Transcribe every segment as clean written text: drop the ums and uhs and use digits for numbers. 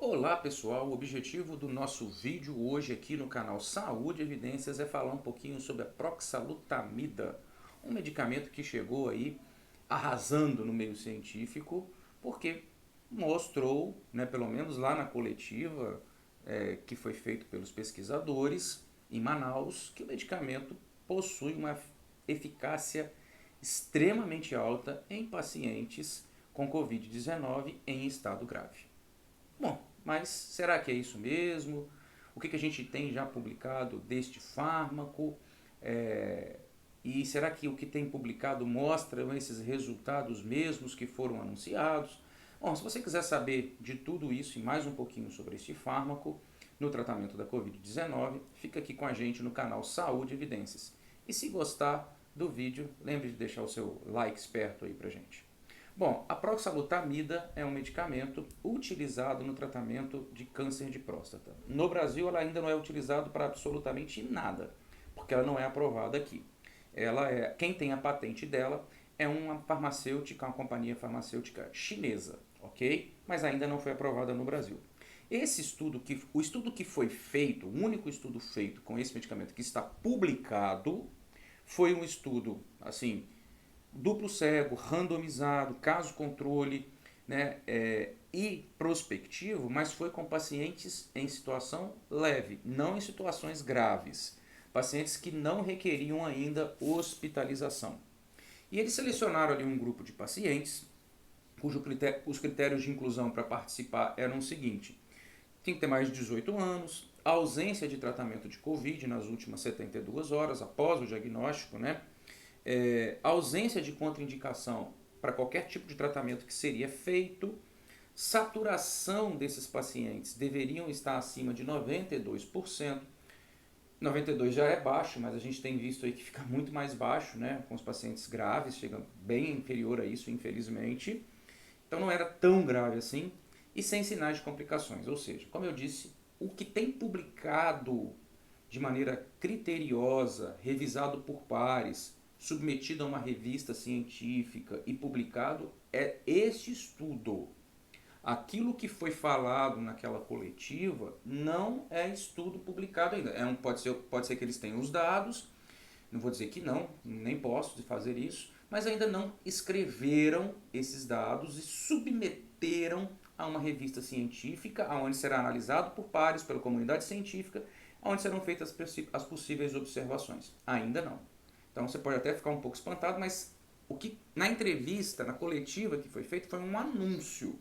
Olá pessoal, o objetivo do nosso vídeo hoje aqui no canal Saúde e Evidências é falar um pouquinho sobre a proxalutamida, um medicamento que chegou aí arrasando no meio científico, porque mostrou, né, pelo menos lá na coletiva que foi feito pelos pesquisadores em Manaus, que o medicamento possui uma eficácia extremamente alta em pacientes com Covid-19 em estado grave. Bom, mas será que é isso mesmo? O que a gente tem já publicado deste fármaco? E será que o que tem publicado mostra esses resultados mesmos que foram anunciados? Bom, se você quiser saber de tudo isso e mais um pouquinho sobre este fármaco no tratamento da Covid-19, fica aqui com a gente no canal Saúde e Evidências. E se gostar do vídeo, lembre de deixar o seu like esperto aí pra gente. Bom, a proxalutamida é um medicamento utilizado no tratamento de câncer de próstata. No Brasil, ela ainda não é utilizada para absolutamente nada, porque ela não é aprovada aqui. Quem tem a patente dela é uma farmacêutica, uma companhia farmacêutica chinesa, ok? Mas ainda não foi aprovada no Brasil. O estudo que foi feito, o único estudo feito com esse medicamento que está publicado, foi um estudo, assim, duplo cego, randomizado, caso controle, né, e prospectivo, mas foi com pacientes em situação leve, não em situações graves, pacientes que não requeriam ainda hospitalização. E eles selecionaram ali um grupo de pacientes, os critérios de inclusão para participar eram o seguinte: tem que ter mais de 18 anos, ausência de tratamento de Covid nas últimas 72 horas após o diagnóstico, né? Ausência de contraindicação para qualquer tipo de tratamento que seria feito, saturação desses pacientes deveriam estar acima de 92%. 92 já é baixo, mas a gente tem visto aí que fica muito mais baixo, né? Com os pacientes graves, chega bem inferior a isso, infelizmente. Então não era tão grave assim, e sem sinais de complicações. Ou seja, como eu disse, o que tem publicado de maneira criteriosa, revisado por pares, submetido a uma revista científica e publicado é este estudo. Aquilo que foi falado naquela coletiva não é estudo publicado ainda. Pode ser que eles tenham os dados, não vou dizer que não, nem posso fazer isso, mas ainda não escreveram esses dados e submeteram a uma revista científica, onde será analisado por pares, pela comunidade científica, onde serão feitas as possíveis observações. Ainda não. Então você pode até ficar um pouco espantado, mas o que na entrevista, na coletiva que foi feito, foi um anúncio,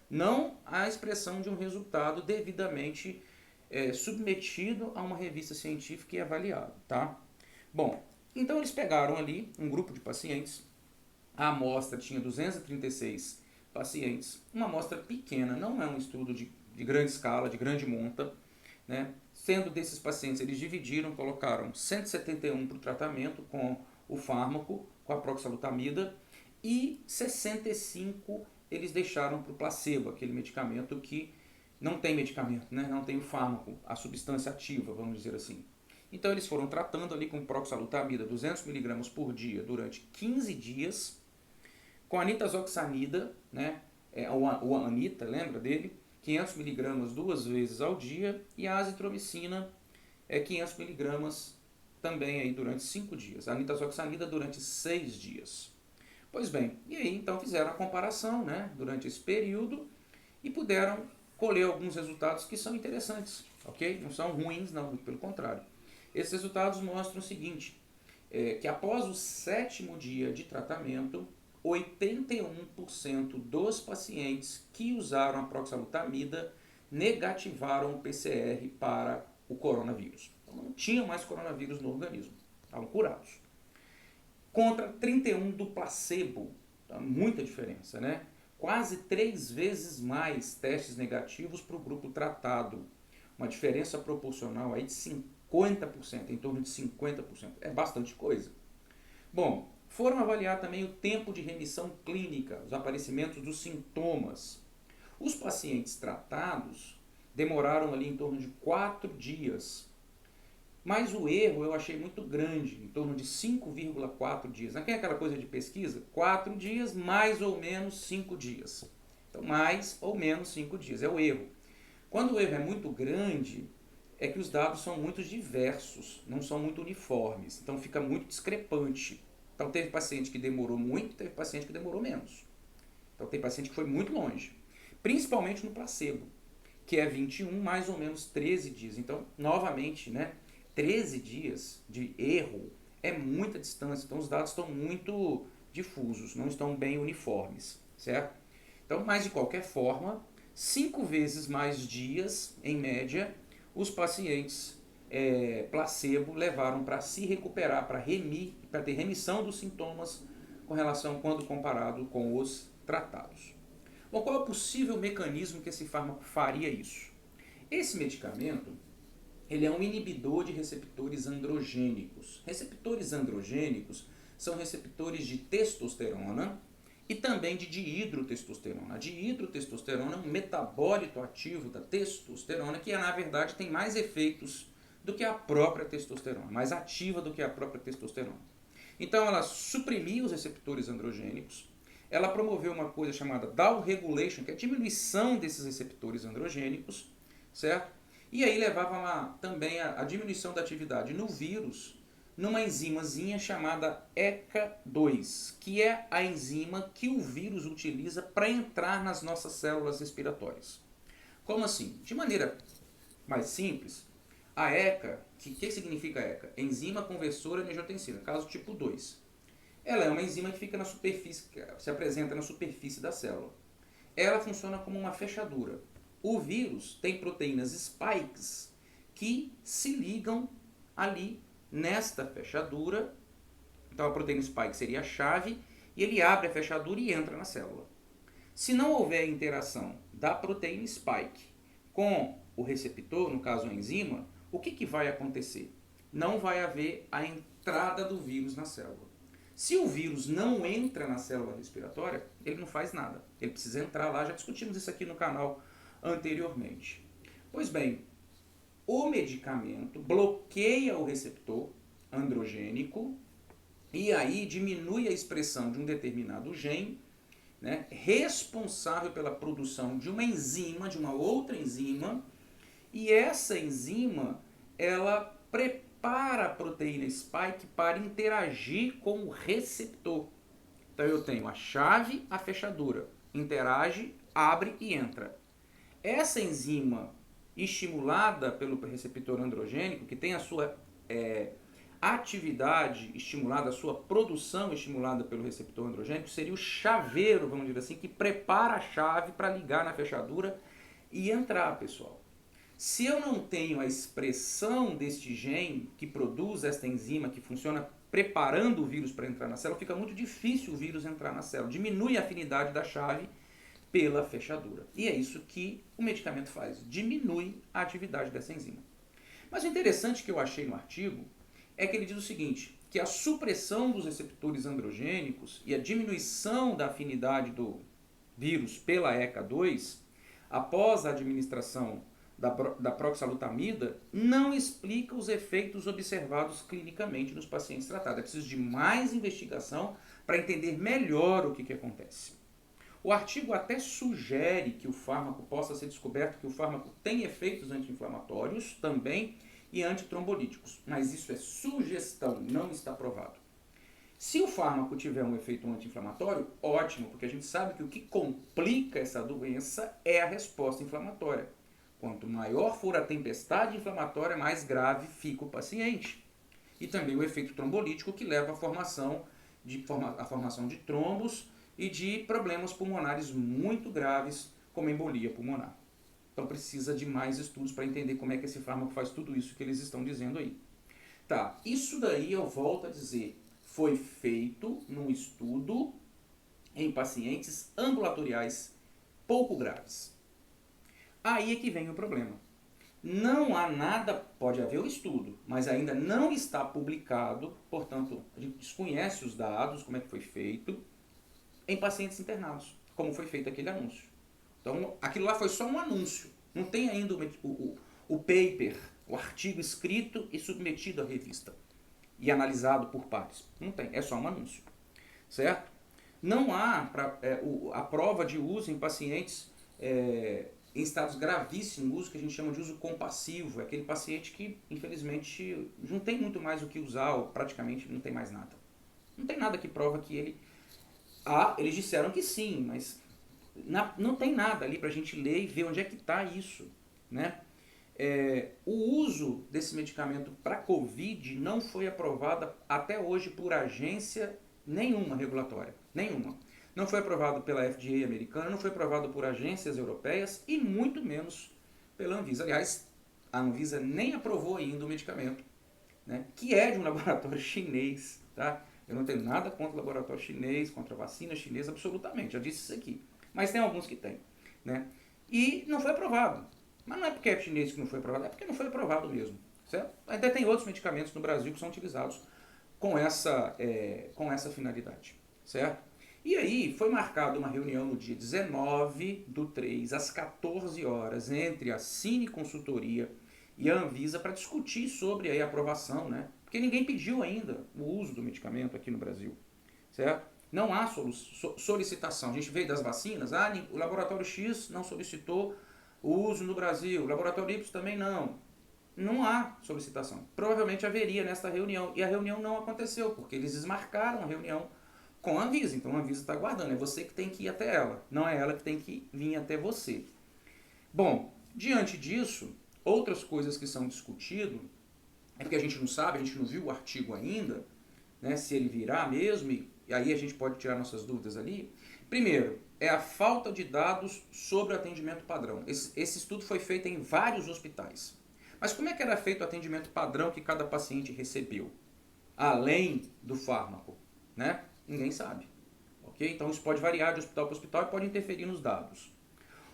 não a expressão de um resultado devidamente submetido a uma revista científica e avaliado, tá? Bom, então eles pegaram ali um grupo de pacientes, a amostra tinha 236 pacientes, uma amostra pequena, não é um estudo de grande escala, de grande monta, né? Sendo desses pacientes, eles dividiram, colocaram 171 para o tratamento com o fármaco, com a proxalutamida, e 65 eles deixaram para o placebo, aquele medicamento que não tem medicamento, né? Não tem o fármaco, a substância ativa, vamos dizer assim. Então eles foram tratando ali com proxalutamida 200 mg por dia durante 15 dias, com a nitazoxanida, né? O Anita, lembra dele? 500 mg duas vezes ao dia, e a azitromicina 500 mg também aí durante 5 dias. A nitazoxanida durante 6 dias. Pois bem, e aí então fizeram a comparação, né, durante esse período e puderam colher alguns resultados que são interessantes, ok? Não são ruins, não, muito pelo contrário. Esses resultados mostram o seguinte, que após o 7º dia de tratamento, 81% dos pacientes que usaram a proxalutamida negativaram o PCR para o coronavírus. Então não tinham mais coronavírus no organismo, estavam curados. Contra 31 do placebo, tá? Muita diferença, né? Quase 3 vezes mais testes negativos para o grupo tratado. Uma diferença proporcional aí de 50%, em torno de 50%. É bastante coisa. Bom, foram avaliar também o tempo de remissão clínica, os aparecimentos dos sintomas. Os pacientes tratados demoraram ali em torno de 4 dias. Mas o erro eu achei muito grande, em torno de 5,4 dias. Não é aquela coisa de pesquisa? 4 dias, mais ou menos 5 dias. Então, mais ou menos 5 dias é o erro. Quando o erro é muito grande, é que os dados são muito diversos, não são muito uniformes, então fica muito discrepante. Então teve paciente que demorou muito, teve paciente que demorou menos. Então tem paciente que foi muito longe, principalmente no placebo, que é 21 mais ou menos 13 dias. Então, novamente, né, 13 dias de erro é muita distância, então os dados estão muito difusos, não estão bem uniformes, certo? Então, mas de qualquer forma, 5 vezes mais dias, em média, os pacientes placebo levaram para se recuperar, para ter remissão dos sintomas com relação quando comparado com os tratados. Bom, qual é o possível mecanismo que esse fármaco faria isso? Esse medicamento ele é um inibidor de receptores androgênicos. Receptores androgênicos são receptores de testosterona e também de dihidrotestosterona. A dihidrotestosterona é um metabólito ativo da testosterona que, na verdade, tem mais efeitos do que a própria testosterona, mais ativa do que a própria testosterona. Então, ela suprimia os receptores androgênicos, ela promoveu uma coisa chamada downregulation, que é a diminuição desses receptores androgênicos, certo? E aí levava também a diminuição da atividade no vírus, numa enzimazinha chamada ECA2, que é a enzima que o vírus utiliza para entrar nas nossas células respiratórias. Como assim? De maneira mais simples, a ECA, que significa ECA? Enzima conversora de angiotensina, caso tipo 2. Ela é uma enzima que fica na superfície, se apresenta na superfície da célula. Ela funciona como uma fechadura. O vírus tem proteínas spikes que se ligam ali nesta fechadura. Então a proteína spike seria a chave e ele abre a fechadura e entra na célula. Se não houver interação da proteína spike com o receptor, no caso a enzima, o que vai acontecer? Não vai haver a entrada do vírus na célula. Se o vírus não entra na célula respiratória, ele não faz nada. Ele precisa entrar lá, já discutimos isso aqui no canal anteriormente. Pois bem, o medicamento bloqueia o receptor androgênico e aí diminui a expressão de um determinado gene, né, responsável pela produção de uma enzima, de uma outra enzima, e essa enzima, ela prepara a proteína spike para interagir com o receptor. Então eu tenho a chave, a fechadura, interage, abre e entra. Essa enzima estimulada pelo receptor androgênico, que tem a sua atividade estimulada, a sua produção estimulada pelo receptor androgênico, seria o chaveiro, vamos dizer assim, que prepara a chave para ligar na fechadura e entrar, pessoal. Se eu não tenho a expressão deste gene que produz esta enzima que funciona preparando o vírus para entrar na célula, fica muito difícil o vírus entrar na célula. Diminui a afinidade da chave pela fechadura. E é isso que o medicamento faz, diminui a atividade dessa enzima. Mas o interessante que eu achei no artigo é que ele diz o seguinte, que a supressão dos receptores androgênicos e a diminuição da afinidade do vírus pela ECA2, após a administração da proxalutamida, não explica os efeitos observados clinicamente nos pacientes tratados. É preciso de mais investigação para entender melhor o que acontece. O artigo até sugere que o fármaco possa ser descoberto, que o fármaco tem efeitos anti-inflamatórios também e antitrombolíticos, mas isso é sugestão, não está provado. Se o fármaco tiver um efeito anti-inflamatório, ótimo, porque a gente sabe que o que complica essa doença é a resposta inflamatória. Quanto maior for a tempestade inflamatória, mais grave fica o paciente. E também o efeito trombolítico, que leva à formação de trombos e de problemas pulmonares muito graves, como embolia pulmonar. Então precisa de mais estudos para entender como é que esse fármaco faz tudo isso que eles estão dizendo aí. Tá, isso daí eu volto a dizer, foi feito num estudo em pacientes ambulatoriais pouco graves. Aí é que vem o problema. Não há nada, pode haver o estudo, mas ainda não está publicado, portanto, a gente desconhece os dados, como é que foi feito, em pacientes internados, como foi feito aquele anúncio. Então, aquilo lá foi só um anúncio. Não tem ainda o paper, o artigo escrito e submetido à revista e analisado por pares. Não tem, é só um anúncio. Certo? Não há a prova de uso em pacientes em estados gravíssimos, uso que a gente chama de uso compassivo. É aquele paciente que, infelizmente, não tem muito mais o que usar, ou praticamente não tem mais nada. Não tem nada que prova que ele... eles disseram que sim, mas não tem nada ali para a gente ler e ver onde é que está isso, né? O uso desse medicamento para Covid não foi aprovado até hoje por agência nenhuma regulatória, nenhuma. Não foi aprovado pela FDA americana, não foi aprovado por agências europeias e muito menos pela Anvisa. Aliás, a Anvisa nem aprovou ainda o medicamento, né, que é de um laboratório chinês, tá? Eu não tenho nada contra o laboratório chinês, contra a vacina chinesa, absolutamente, já disse isso aqui. Mas tem alguns que tem, né? E não foi aprovado. Mas não é porque é chinês que não foi aprovado, é porque não foi aprovado mesmo, certo? Até tem outros medicamentos no Brasil que são utilizados com essa finalidade, certo? E aí foi marcada uma reunião no dia 19/3, às 14 horas, entre a Cine Consultoria e a Anvisa para discutir sobre aí a aprovação, né? Porque ninguém pediu ainda o uso do medicamento aqui no Brasil, certo? Não há solicitação. A gente veio das vacinas, o laboratório X não solicitou o uso no Brasil, o laboratório Y também não. Não há solicitação. Provavelmente haveria nesta reunião. E a reunião não aconteceu, porque eles desmarcaram a reunião com a Anvisa. Então a Anvisa está aguardando. É você que tem que ir até ela. Não é ela que tem que vir até você. Bom, diante disso, outras coisas que são discutidas, é porque a gente não sabe, a gente não viu o artigo ainda, né, se ele virá mesmo, e aí a gente pode tirar nossas dúvidas ali. Primeiro, é a falta de dados sobre o atendimento padrão. Esse estudo foi feito em vários hospitais. Mas como é que era feito o atendimento padrão que cada paciente recebeu? Além do fármaco, né? Ninguém sabe. Ok? Então isso pode variar de hospital para hospital e pode interferir nos dados.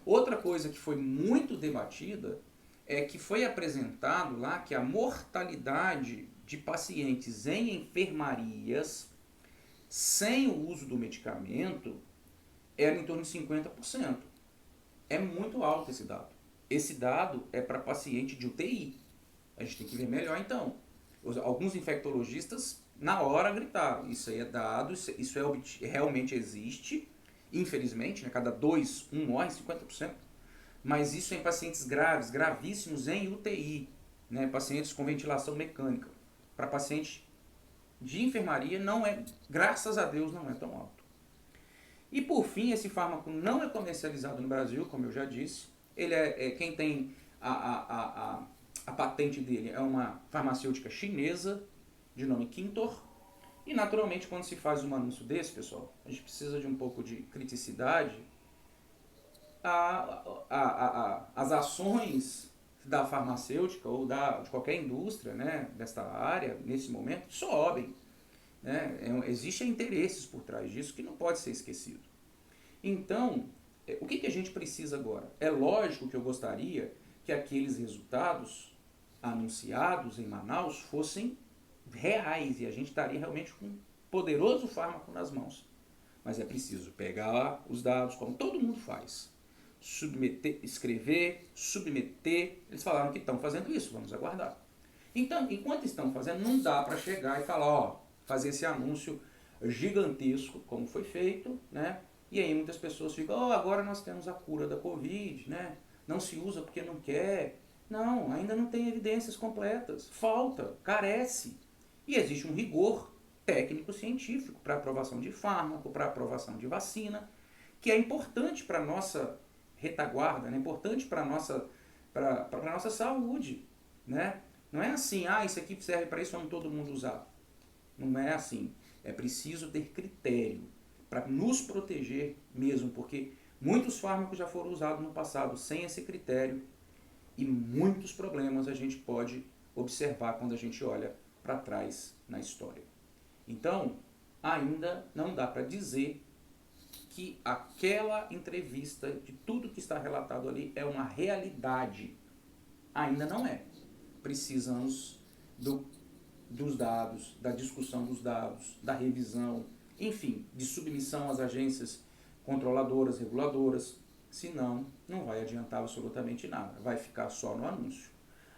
Outra coisa que foi muito debatida é que foi apresentado lá que a mortalidade de pacientes em enfermarias sem o uso do medicamento era em torno de 50%. É muito alto esse dado. Esse dado é para paciente de UTI. A gente tem que ver melhor então. Alguns infectologistas na hora gritaram, isso aí é dado, isso realmente existe, infelizmente, né, cada 2, 1 morre, 50%, mas isso é em pacientes graves, gravíssimos em UTI, né, pacientes com ventilação mecânica. Para paciente de enfermaria não é, graças a Deus, não é tão alto. E por fim, esse fármaco não é comercializado no Brasil, como eu já disse. Ele quem tem a patente dele é uma farmacêutica chinesa de nome Quintor. E naturalmente, quando se faz um anúncio desse, pessoal, a gente precisa de um pouco de criticidade. As ações da farmacêutica ou de qualquer indústria, né, desta área, nesse momento, sobem. Né? Existem interesses por trás disso que não pode ser esquecido. Então, o que a gente precisa agora? É lógico que eu gostaria que aqueles resultados anunciados em Manaus fossem reais e a gente estaria realmente com um poderoso fármaco nas mãos. Mas é preciso pegar os dados, como todo mundo faz, submeter, escrever, submeter. Eles falaram que estão fazendo isso, vamos aguardar. Então, enquanto estão fazendo, não dá para chegar e falar, fazer esse anúncio gigantesco, como foi feito, né? E aí muitas pessoas ficam, agora nós temos a cura da Covid, né? Não se usa porque não quer. Não, ainda não tem evidências completas. Falta, carece. E existe um rigor técnico-científico para aprovação de fármaco, para aprovação de vacina, que é importante para a nossa retaguarda, né? Importante para a nossa saúde, né? Não é assim, isso aqui serve para isso, vamos todo mundo usar. Não é assim. É preciso ter critério para nos proteger mesmo, porque muitos fármacos já foram usados no passado sem esse critério e muitos problemas a gente pode observar quando a gente olha para trás na história. Então, ainda não dá para dizer que aquela entrevista, de tudo que está relatado ali, é uma realidade. Ainda não é. Precisamos dos dados, da discussão dos dados, da revisão, enfim, de submissão às agências controladoras, reguladoras, senão não vai adiantar absolutamente nada, vai ficar só no anúncio.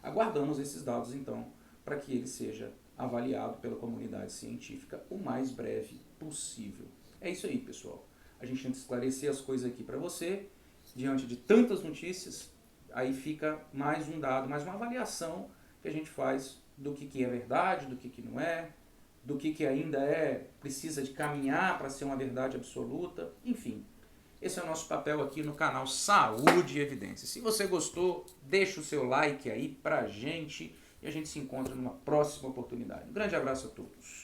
Aguardamos esses dados então para que ele seja avaliado pela comunidade científica o mais breve possível. É isso aí, pessoal. A gente tenta esclarecer as coisas aqui para você diante de tantas notícias, aí fica mais um dado, mais uma avaliação que a gente faz do que é verdade, do que não é, do que ainda precisa de caminhar para ser uma verdade absoluta, enfim. Esse é o nosso papel aqui no canal Saúde e Evidências. Se você gostou, deixa o seu like aí pra gente e a gente se encontra numa próxima oportunidade. Um grande abraço a todos.